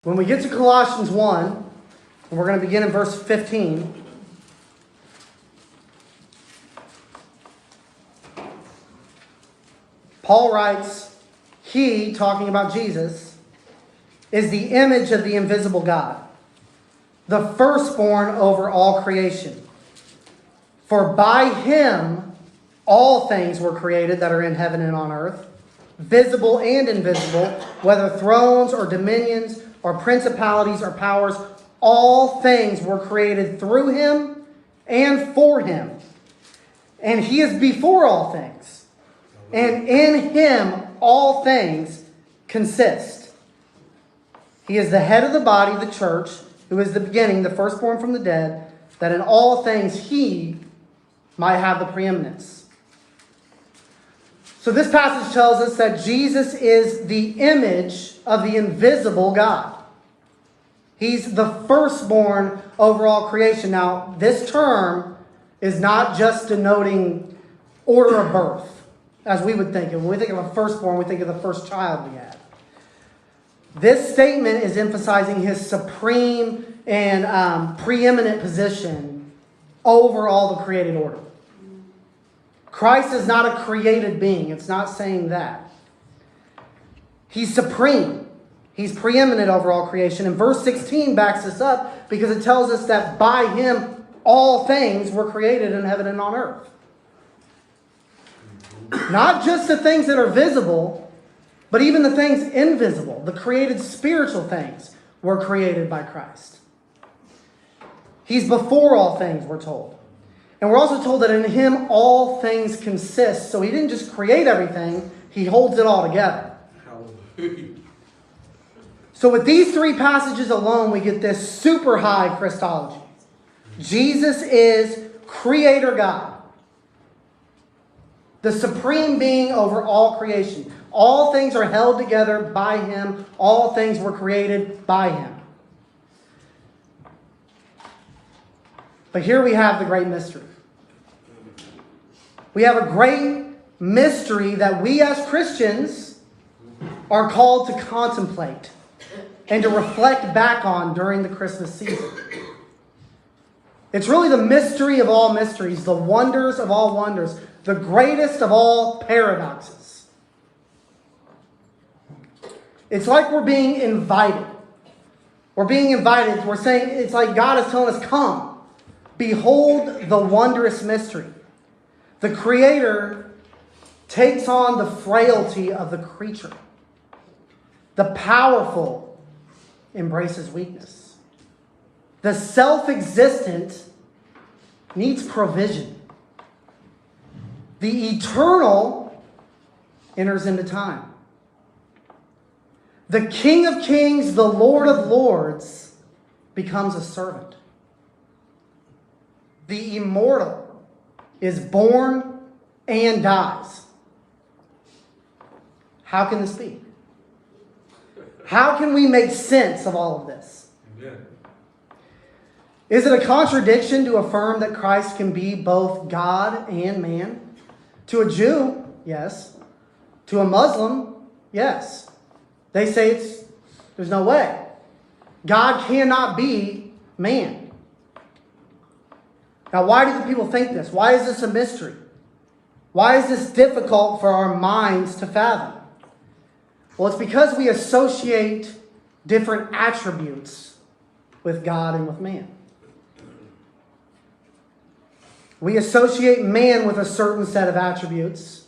When we get to Colossians 1, and we're going to begin in verse 15, Paul writes, He, talking about Jesus, is the image of the invisible God, the firstborn over all creation. For by Him all things were created that are in heaven and on earth, visible and invisible, whether thrones or dominions or principalities or powers, all things were created through Him and for Him. And He is before all things. And in Him all things consist. He is the head of the body, the church, who is the beginning, the firstborn from the dead, that in all things He might have the preeminence. So this passage tells us that Jesus is the image of the invisible God. He's the firstborn over all creation. Now, this term is not just denoting order of birth, as we would think of. When we think of a firstborn, we think of the first child we had. This statement is emphasizing His supreme and preeminent position over all the created order. Christ is not a created being. It's not saying that. He's supreme. He's preeminent over all creation. And verse 16 backs this up because it tells us that by Him all things were created in heaven and on earth. Not just the things that are visible, but even the things invisible. The created spiritual things were created by Christ. He's before all things, we're told. And we're also told that in Him all things consist. So He didn't just create everything, He holds it all together. Hallelujah. So with these three passages alone, we get this super high Christology. Jesus is Creator God, the supreme being over all creation. All things are held together by Him. All things were created by Him. But here we have the great mystery. We have a great mystery that we as Christians are called to contemplate and to reflect back on during the Christmas season. It's really the mystery of all mysteries, the wonders of all wonders, the greatest of all paradoxes. It's like we're being invited. We're being invited. We're saying, it's like God is telling us, come, behold the wondrous mystery. The Creator takes on the frailty of the creature. The powerful embraces weakness. The self-existent needs provision. The eternal enters into time. The King of Kings, the Lord of Lords, becomes a servant. The immortal is born and dies. How can this be? How can we make sense of all of this? Amen. Is it a contradiction to affirm that Christ can be both God and man? To a Jew, yes. To a Muslim, yes. They say there's no way. God cannot be man. Now, why do the people think this? Why is this a mystery? Why is this difficult for our minds to fathom? Well, it's because we associate different attributes with God and with man. We associate man with a certain set of attributes,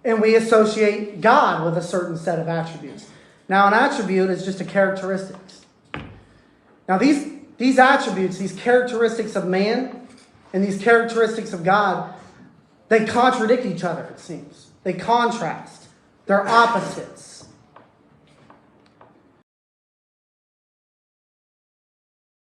and we associate God with a certain set of attributes. Now, an attribute is just a characteristic. Now, these attributes, these characteristics of man and these characteristics of God, they contradict each other, it seems. They contrast. They're opposites.